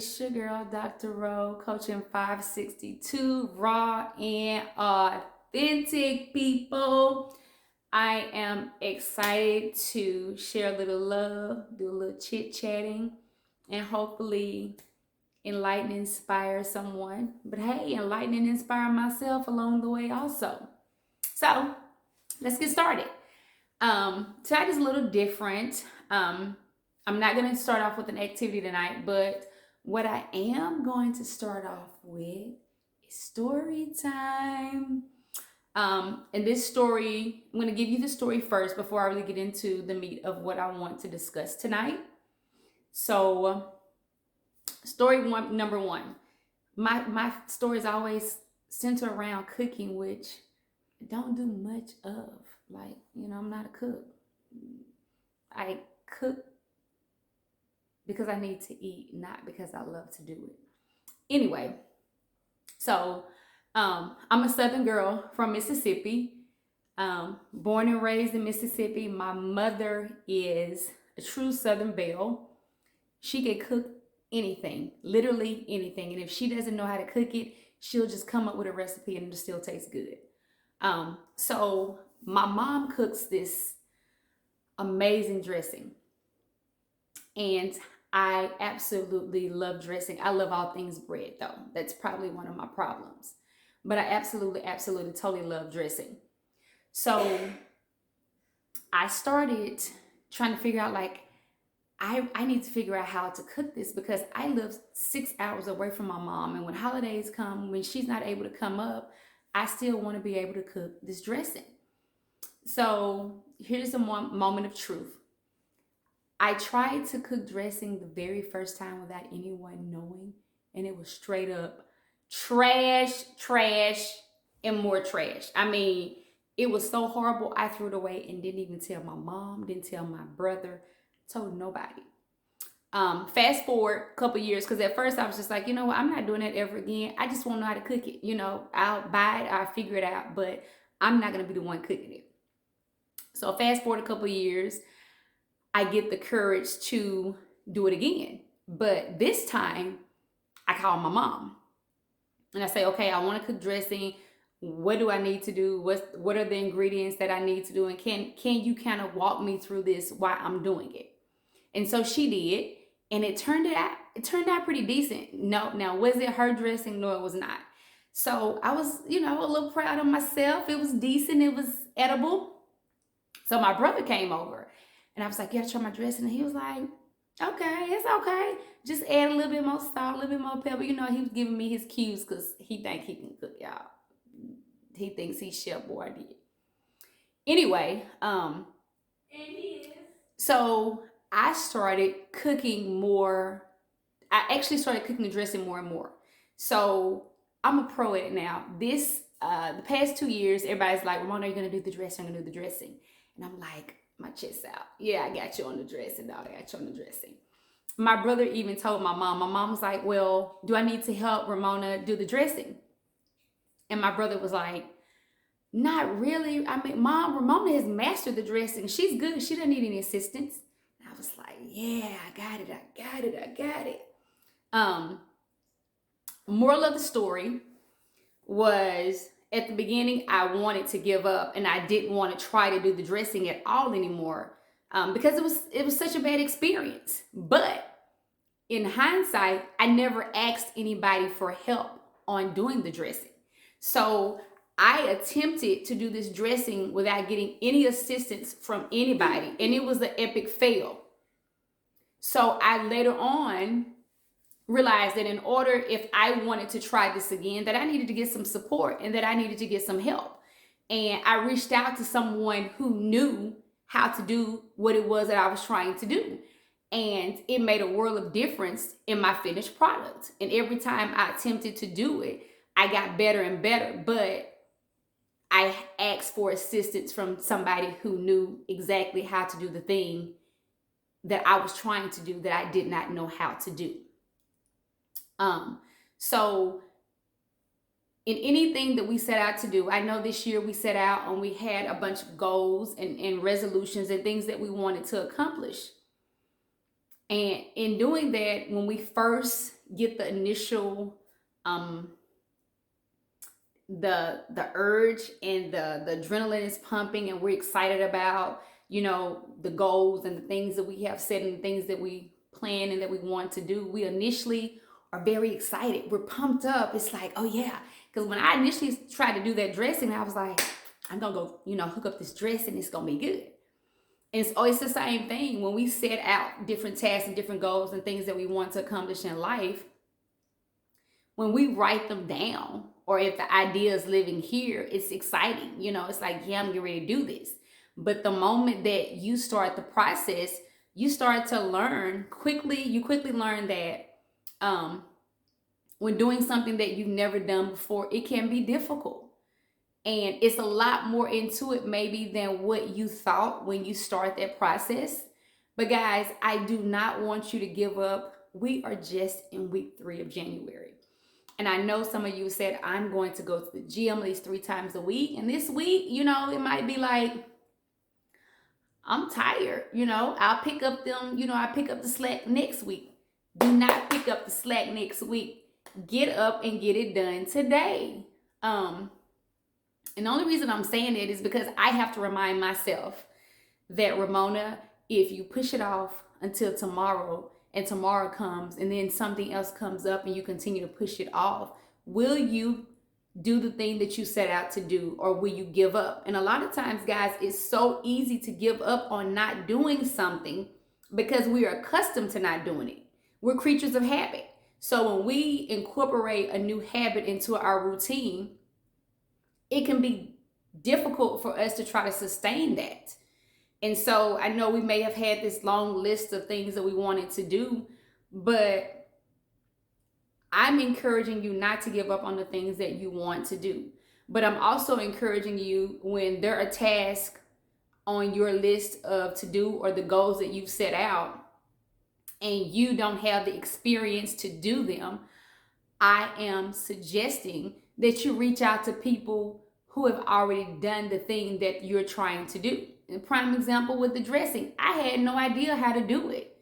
It's your girl, Dr. Rowe, coaching 562, raw and authentic people. I am excited to share a little love, do a little chit chatting, and hopefully enlighten and inspire someone. But hey, enlighten and inspire myself along the way also. So let's get started. Tonight is a little different. I'm not going to start off with an activity tonight, but what I am going to start off with is story time. And this story, I'm going to give you the story first before I really get into the meat of what I want to discuss tonight. So, number one. My story is always centered around cooking, which I don't do much of. Like, I'm not a cook. I cook because I need to eat, not because I love to do it. Anyway, so I'm a Southern girl from Mississippi, born and raised in Mississippi. My mother is a true Southern belle. She can cook anything, literally anything. And if she doesn't know how to cook it, she'll just come up with a recipe and it still tastes good. So my mom cooks this amazing dressing. And I absolutely love dressing. I love all things bread, though. That's probably one of my problems. But I absolutely, totally love dressing. So I started trying to figure out, like, I need to figure out how to cook this because I live 6 hours away from my mom. And when holidays come, when she's not able to come up, I still want to be able to cook this dressing. So here's a moment of truth. I tried to cook dressing the very first time without anyone knowing, and it was straight up trash, and more trash. I mean, it was so horrible, I threw it away and didn't even tell my mom, didn't tell my brother, told nobody. Fast forward a couple years, because at first I was just like, you know what, I'm not doing that ever again. I just won't know how to cook it. I'll buy it, I'll figure it out, but I'm not going to be the one cooking it. So fast forward a couple years, I get the courage to do it again. But this time, I call my mom. And I say, okay, I want to cook dressing. What do I need to do? What are the ingredients that I need to do? And can you kind of walk me through this while I'm doing it? And so she did. And it turned out pretty decent. No, now, was it her dressing? No, it was not. So I was, a little proud of myself. It was decent. It was edible. So my brother came over. And I was like, you gotta try my dressing. And he was like, okay, it's okay. Just add a little bit more salt, a little bit more pepper. He was giving me his cues because he think he can cook, y'all. He thinks he's Chef Boyardee. Anyway, and he is. So I started cooking more. I actually started cooking the dressing more and more. So I'm a pro at it now. The past 2 years, everybody's like, Ramona, are you gonna do the dressing? I'm gonna do the dressing. And I'm like, my chest out. Yeah, I got you on the dressing, dog. I got you on the dressing. My brother even told my mom. My mom was like, well, do I need to help Ramona do the dressing? And my brother was like, not really. I mean, Mom, Ramona has mastered the dressing. She's good. She doesn't need any assistance. And I was like, yeah, I got it. Moral of the story was, at the beginning, I wanted to give up and I didn't want to try to do the dressing at all anymore because it was such a bad experience. But in hindsight, I never asked anybody for help on doing the dressing. So I attempted to do this dressing without getting any assistance from anybody, and it was an epic fail. So I later on realized that in order, if I wanted to try this again, that I needed to get some support and that I needed to get some help. And I reached out to someone who knew how to do what it was that I was trying to do. And it made a world of difference in my finished product. And every time I attempted to do it, I got better and better. But I asked for assistance from somebody who knew exactly how to do the thing that I was trying to do that I did not know how to do. So in anything that we set out to do, I know this year we set out and we had a bunch of goals and resolutions and things that we wanted to accomplish. And in doing that, when we first get the initial the urge and the adrenaline is pumping, and we're excited about, you know, the goals and the things that we have set and the things that we plan and that we want to do. We initially are very excited. We're pumped up. It's like, oh yeah. Because when I initially tried to do that dressing, I was like, I'm gonna go, you know, hook up this dress and it's gonna be good. And it's always the same thing when we set out different tasks and different goals and things that we want to accomplish in life. When we write them down, or if the idea is living here, it's exciting. You know, it's like, yeah, I'm getting ready to do this. But the moment that you start the process, you start to learn quickly. You quickly learn that when doing something that you've never done before, it can be difficult. And it's a lot more into it maybe than what you thought when you start that process. But guys, I do not want you to give up. We are just in week 3 of January. And I know some of you said, I'm going to go to the gym at least 3 times a week. And this week, you know, it might be like, I'm tired, you know, I'll pick up them, you know, I pick up the slack next week. Do not pick up the slack next week. Get up and get it done today. And the only reason I'm saying it is because I have to remind myself that, Ramona, if you push it off until tomorrow and tomorrow comes and then something else comes up and you continue to push it off, will you do the thing that you set out to do, or will you give up? And a lot of times, guys, it's so easy to give up on not doing something because we are accustomed to not doing it. We're creatures of habit. So when we incorporate a new habit into our routine, it can be difficult for us to try to sustain that. And so I know we may have had this long list of things that we wanted to do, but I'm encouraging you not to give up on the things that you want to do. But I'm also encouraging you, when there are tasks on your list of to do or the goals that you've set out and you don't have the experience to do them, I am suggesting that you reach out to people who have already done the thing that you're trying to do. A prime example with the dressing, I had no idea how to do it.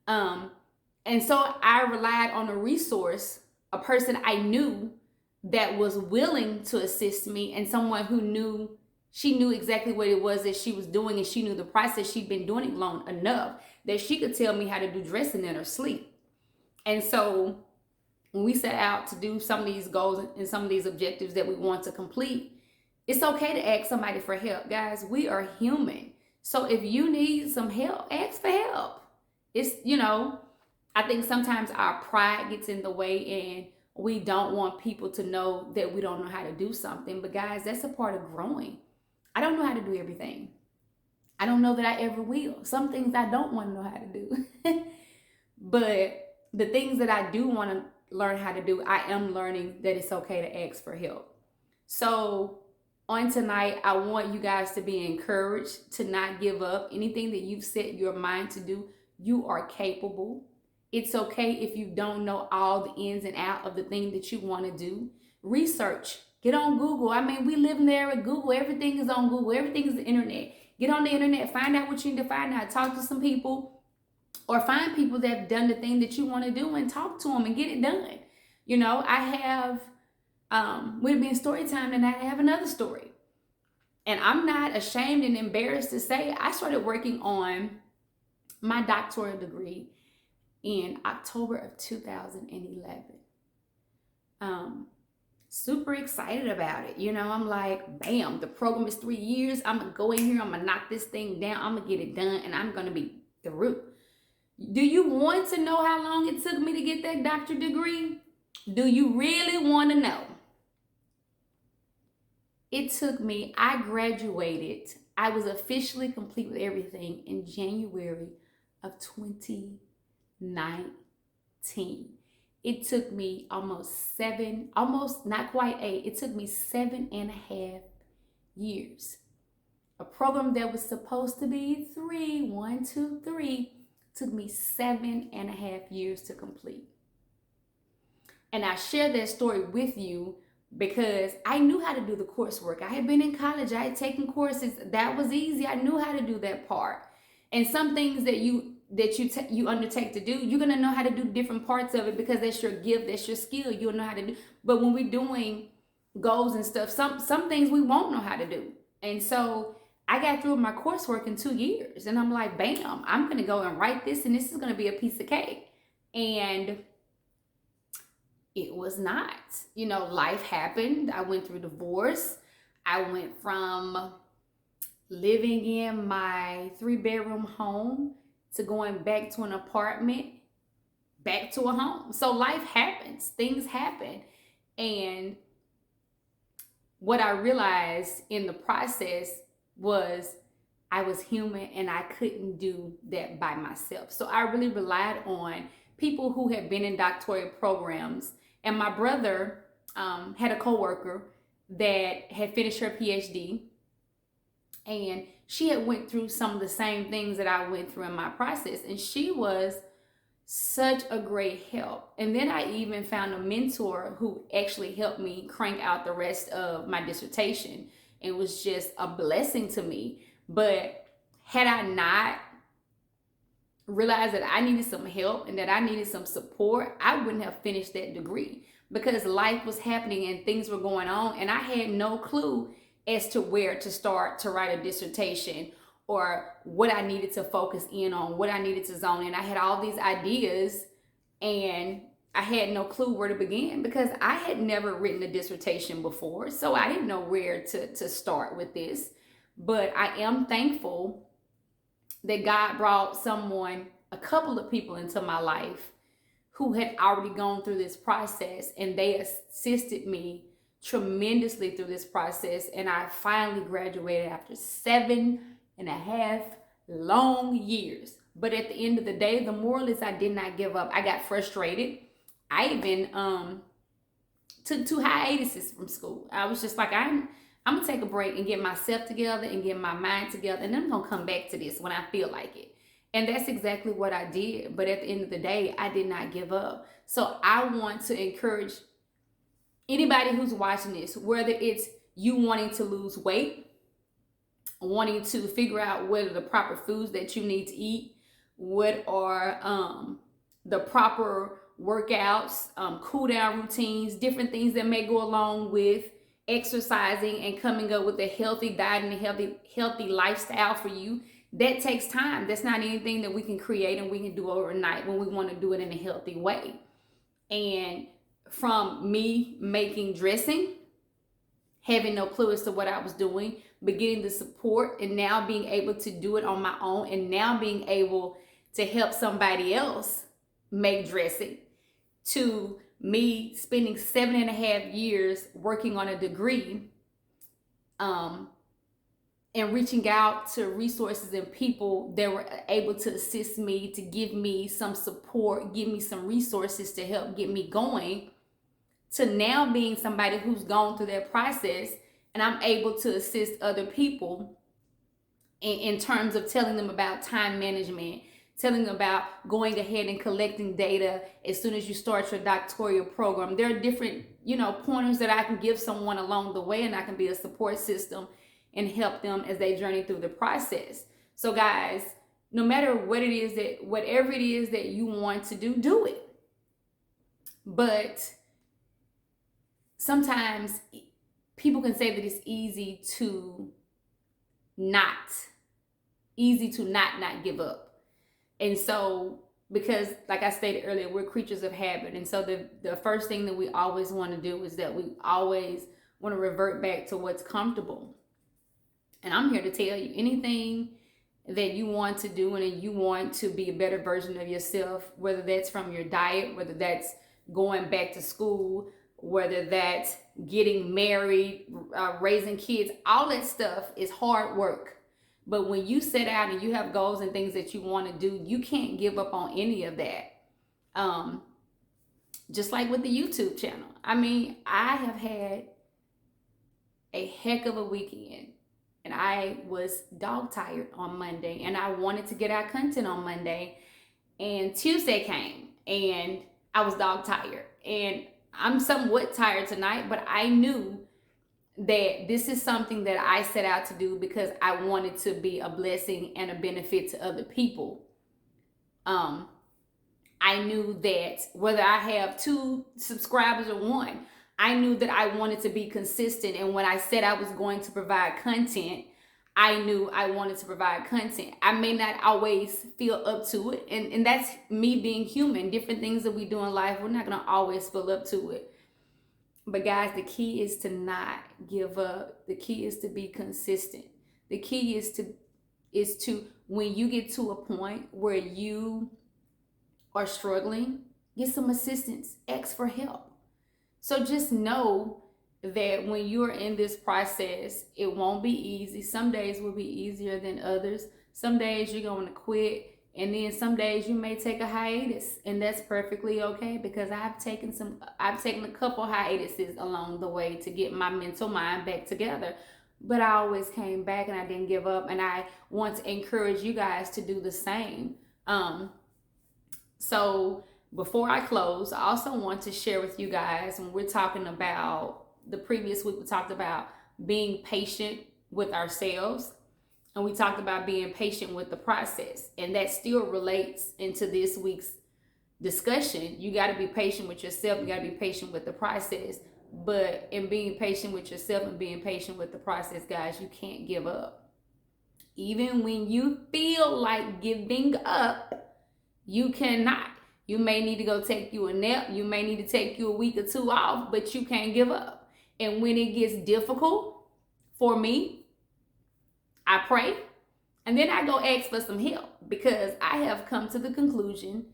And so I relied on a resource, a person I knew that was willing to assist me, and someone who knew, she knew exactly what it was that she was doing, and she knew the process. She'd been doing it long enough that she could tell me how to do dressing in her sleep. And so when we set out to do some of these goals and some of these objectives that we want to complete, it's okay to ask somebody for help, guys. We are human. So if you need some help, ask for help. It's, you know, I think sometimes our pride gets in the way and we don't want people to know that we don't know how to do something. But guys, that's a part of growing. I don't know how to do everything. I don't know that I ever will. Some things I don't want to know how to do. But the things that I do want to learn how to do, I am learning that it's okay to ask for help. So on tonight, I want you guys to be encouraged to not give up. Anything that you've set your mind to do, you are capable. It's okay if you don't know all the ins and outs of the thing that you want to do. Research. Get on Google. I mean, we live in there at Google. Everything is on Google. Everything is the internet. Get on the internet. Find out what you need to find out. Talk to some people, or find people that have done the thing that you want to do and talk to them and get it done. You know, I have, with it being story time tonight, I have another story. And I'm not ashamed and embarrassed to say I started working on my doctoral degree in October of 2011. Super excited about it. You know, I'm like, bam, the program is 3 years. I'm going to go in here. I'm going to knock this thing down. I'm going to get it done, and I'm going to be through. Do you want to know how long it took me to get that doctorate degree? Do you really want to know? It took me, I graduated, I was officially complete with everything in January of 2019. It took me not quite 8, it took me 7.5 years. A program that was supposed to be 3, 1, 2, 3, took me 7.5 years to complete. And I share that story with you because I knew how to do the coursework. I had been in college. I had taken courses. That was easy. I knew how to do that part. And some things that you that you undertake to do, you're gonna know how to do different parts of it because that's your gift, that's your skill. You'll know how to do. But when we're doing goals and stuff, some things we won't know how to do. And so I got through my coursework in 2 years, and I'm like, bam, I'm gonna go and write this, and this is gonna be a piece of cake. And it was not. Life happened. I went through divorce. I went from living in my 3-bedroom home to going back to an apartment, back to a home. So life happens, things happen. And what I realized in the process was I was human and I couldn't do that by myself. So I really relied on people who had been in doctoral programs. And my brother had a coworker that had finished her PhD, and she had went through some of the same things that I went through in my process, and she was such a great help. And then I even found a mentor who actually helped me crank out the rest of my dissertation. It was just a blessing to me. But had I not realized that I needed some help and that I needed some support, I wouldn't have finished that degree, because life was happening and things were going on, and I had no clue as to where to start to write a dissertation, or what I needed to focus in on, what I needed to zone in. I had all these ideas and I had no clue where to begin, because I had never written a dissertation before. So I didn't know where to start with this. But I am thankful that God brought a couple of people into my life who had already gone through this process, and they assisted me tremendously through this process. And I finally graduated after 7.5 long years. But at the end of the day, the moral is I did not give up. I got frustrated. I even took 2 hiatuses from school. I was just like, I'm gonna take a break and get myself together and get my mind together, and then I'm gonna come back to this when I feel like it. And that's exactly what I did. But at the end of the day, I did not give up. So I want to encourage anybody who's watching this, whether it's you wanting to lose weight, wanting to figure out what are the proper foods that you need to eat, what are the proper workouts, cool down routines, different things that may go along with exercising and coming up with a healthy diet and a healthy lifestyle for you. That takes time. That's not anything that we can create and we can do overnight when we want to do it in a healthy way. And from me making dressing, having no clue as to what I was doing, but getting the support, and now being able to do it on my own, and now being able to help somebody else make dressing, to me spending 7.5 years working on a degree, and reaching out to resources and people that were able to assist me, to give me some support, give me some resources to help get me going, to now being somebody who's gone through that process, and I'm able to assist other people in terms of telling them about time management, telling them about going ahead and collecting data as soon as you start your doctoral program. There are different, pointers that I can give someone along the way, and I can be a support system and help them as they journey through the process. So guys, no matter whatever it is that you want to do, do it. But sometimes people can say that it's easy to not give up. And so, because like I stated earlier, we're creatures of habit. And so the first thing that we always want to do is that we always want to revert back to what's comfortable. And I'm here to tell you, anything that you want to do and you want to be a better version of yourself, whether that's from your diet, whether that's going back to school, whether that's getting married, raising kids, all that stuff is hard work. But when you set out and you have goals and things that you want to do, you can't give up on any of that. Just like with the YouTube channel. I mean, I have had a heck of a weekend. And I was dog tired on Monday, and I wanted to get out content on Monday, and Tuesday came and I was dog tired, and I'm somewhat tired tonight, but I knew that this is something that I set out to do because I wanted to be a blessing and a benefit to other people. I knew that whether I have 2 subscribers or 1, I knew that I wanted to be consistent. And when I said I was going to provide content, I knew I wanted to provide content. I may not always feel up to it. And that's me being human. Different things that we do in life, we're not going to always feel up to it. But guys, the key is to not give up. The key is to be consistent. The key is to when you get to a point where you are struggling, get some assistance, ask for help. So just know that when you're in this process, it won't be easy. Some days will be easier than others. Some days you're going to quit, and then some days you may take a hiatus, and that's perfectly okay, because I've taken a couple hiatuses along the way to get my mental mind back together. But I always came back and I didn't give up, and I want to encourage you guys to do the same. So before I close, I also want to share with you guys, when we're talking about the previous week, we talked about being patient with ourselves, and we talked about being patient with the process, and that still relates into this week's discussion. You got to be patient with yourself. You got to be patient with the process. But in being patient with yourself and being patient with the process, guys, you can't give up. Even when you feel like giving up, you cannot. You may need to go take you a nap. You may need to take you a week or 2 off, but you can't give up. And when it gets difficult for me, I pray, and then I go ask for some help, because I have come to the conclusion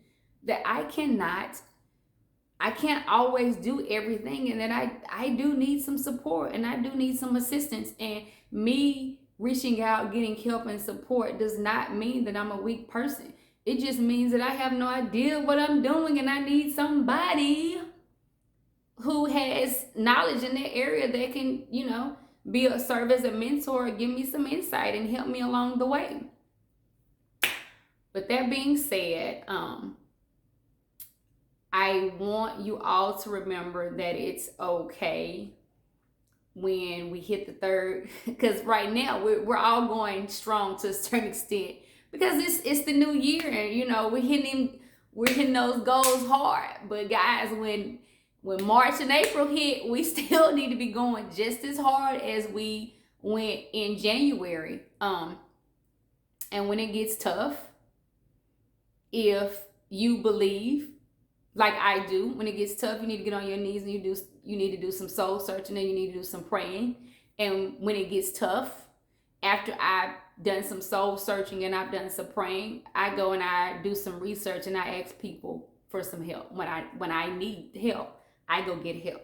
that I can't always do everything, and that I do need some support, and I do need some assistance. And me reaching out, getting help and support does not mean that I'm a weak person. It just means that I have no idea what I'm doing, and I need somebody who has knowledge in that area that can, serve as a mentor, give me some insight and help me along the way. With that being said, I want you all to remember that it's okay when we hit the third, because right now we're all going strong to a certain extent, because it's the new year, and we're hitting those goals hard. But guys, when March and April hit, we still need to be going just as hard as we went in January. And when it gets tough, if you believe, like I do, when it gets tough, you need to get on your knees, and you need to do some soul searching, and you need to do some praying. And when it gets tough, after I've done some soul searching and I've done some praying, I go and I do some research, and I ask people for some help. When I need help, I go get help.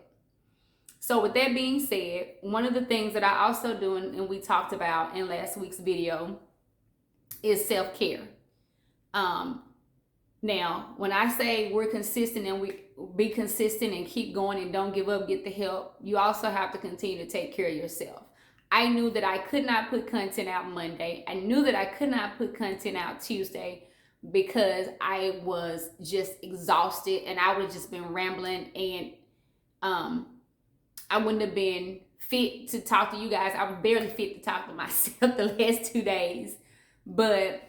So with that being said, one of the things that I also do, and we talked about in last week's video, is self-care. Now, when I say we're consistent and we be consistent and keep going and don't give up, get the help, you also have to continue to take care of yourself. I knew that I could not put content out Monday. I knew that I could not put content out Tuesday, because I was just exhausted, and I would have just been rambling, and I wouldn't have been fit to talk to you guys. I was barely fit to talk to myself the last 2 days. But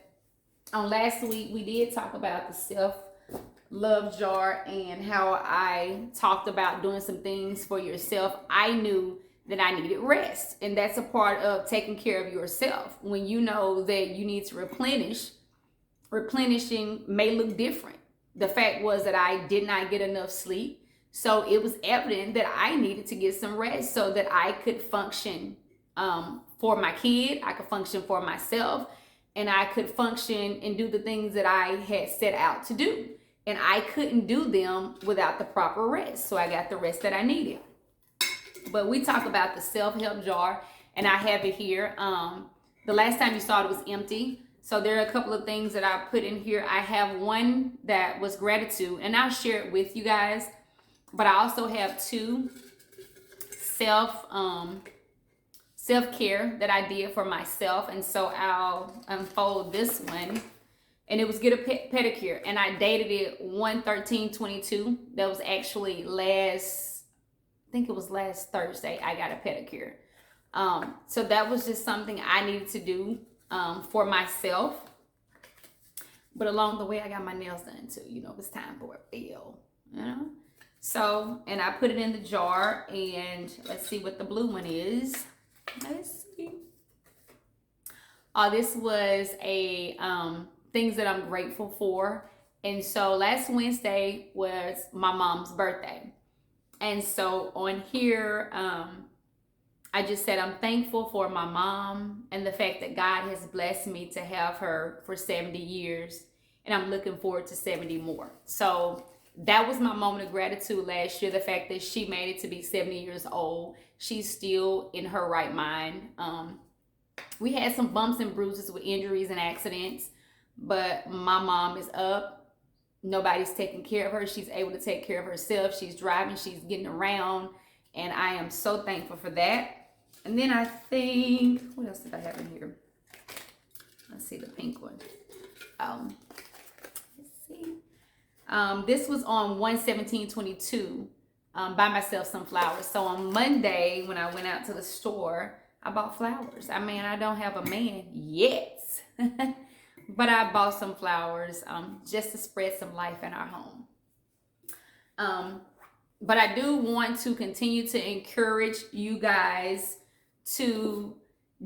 on last week, we did talk about the self-love jar and how I talked about doing some things for yourself. I knew that I needed rest, and that's a part of taking care of yourself. When you know that you need to replenish, replenishing may look different. The fact was that I did not get enough sleep, so it was evident that I needed to get some rest so that I could function for my kid, I could function for myself, and I could function and do the things that I had set out to do. And I couldn't do them without the proper rest, so I got the rest that I needed. But we talk about the self-help jar, and I have it here. The last time you saw it was empty. So there are a couple of things that I put in here. I have one that was gratitude, and I'll share it with you guys. But I also have 2 self-care that I did for myself. And so I'll unfold this one. And it was get a pedicure. And I dated it 1/13/22. That was actually last Thursday I got a pedicure. So that was just something I needed to do for myself. But along the way, I got my nails done too. You know, it's time for a feel, you know? So, and I put it in the jar, and let's see what the blue one is. Let's see. This was a things that I'm grateful for. And so last Wednesday was my mom's birthday. And so on here, I just said I'm thankful for my mom and the fact that God has blessed me to have her for 70 years. And I'm looking forward to 70 more. So that was my moment of gratitude last year. The fact that she made it to be 70 years old. She's still in her right mind. We had some bumps and bruises with injuries and accidents, but my mom is up. Nobody's taking care of her. She's able to take care of herself. She's driving, she's getting around, and I am so thankful for that. And then I think, what else did I have in here? Let's see, the pink one. Let's see. This was on 1/17/22. Buy myself some flowers. So on Monday, when I went out to the store, I bought flowers. I mean, I don't have a man yet, but I bought some flowers just to spread some life in our home. But I do want to continue to encourage you guys to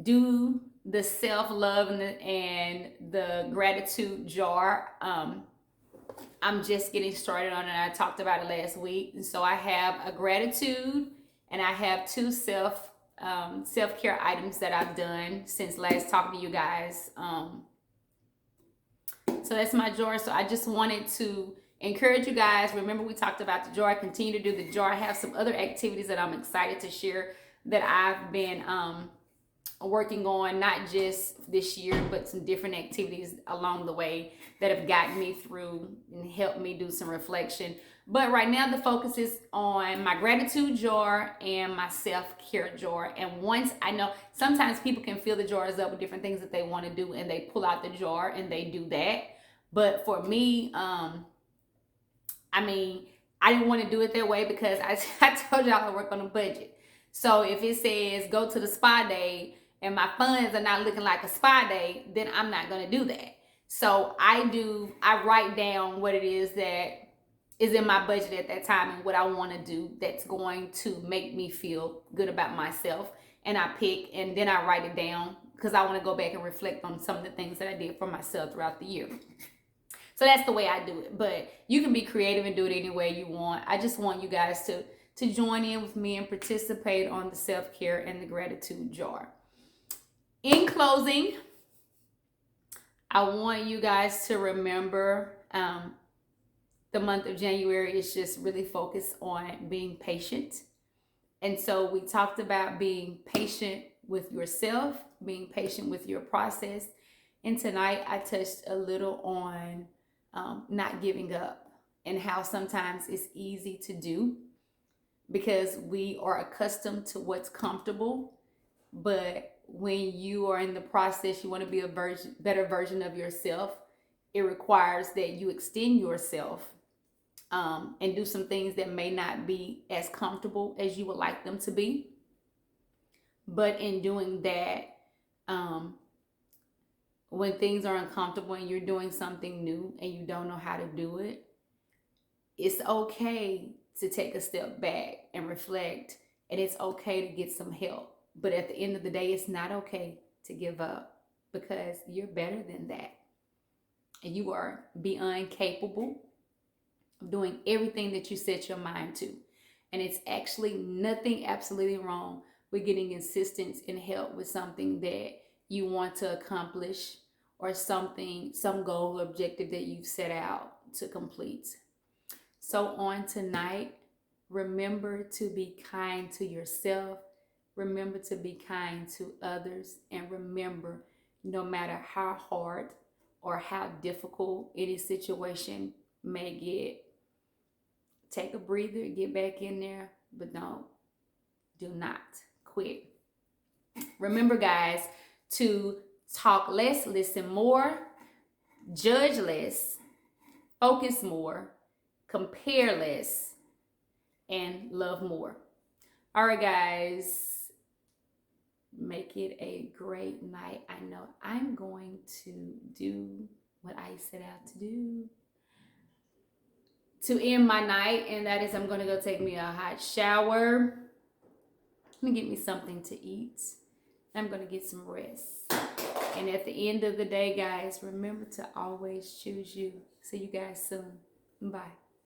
do the self-love and the gratitude jar. I'm just getting started on it. I talked about it last week. And so I have a gratitude and I have two self-care items that I've done since last talking to you guys. So that's my jar. So I just wanted to encourage you guys. Remember, we talked about the jar. I continue to do the jar. I have some other activities that I'm excited to share that I've been working on, not just this year, but some different activities along the way that have gotten me through and helped me do some reflection. But right now the focus is on my gratitude jar and my self-care jar. And once I know, sometimes people can fill the jars up with different things that they want to do and they pull out the jar and they do that. But for me, I mean, I didn't want to do it that way because I told y'all I work on a budget. So if it says go to the spa day and my funds are not looking like a spa day, then I'm not going to do that. So I write down what it is that is in my budget at that time and what I want to do that's going to make me feel good about myself. And I pick and then I write it down because I want to go back and reflect on some of the things that I did for myself throughout the year. So that's the way I do it. But you can be creative and do it any way you want. I just want you guys to join in with me and participate on the self-care and the gratitude jar. In closing, I want you guys to remember the month of January is just really focused on being patient. And so we talked about being patient with yourself, being patient with your process. And tonight I touched a little on not giving up and how sometimes it's easy to do because we are accustomed to what's comfortable. But when you are in the process, you want to be a better version of yourself. It requires that you extend yourself and do some things that may not be as comfortable as you would like them to be. But in doing that, when things are uncomfortable and you're doing something new and you don't know how to do it, it's okay to take a step back and reflect, and it's okay to get some help. But at the end of the day, it's not okay to give up because you're better than that. And you are beyond capable of doing everything that you set your mind to. And it's actually nothing absolutely wrong with getting assistance and help with something that you want to accomplish or some goal or objective that you've set out to complete. So on tonight, remember to be kind to yourself. Remember to be kind to others. And remember, no matter how hard or how difficult any situation may get, take a breather, get back in there, but do not quit. Remember, guys, to talk less, listen more, judge less, focus more, compare less, and love more. All right, guys, make it a great night. I know I'm going to do what I set out to do. To end my night, and that is I'm going to go take me a hot shower. I'm going to get me something to eat. I'm going to get some rest. And at the end of the day, guys, remember to always choose you. See you guys soon. Bye.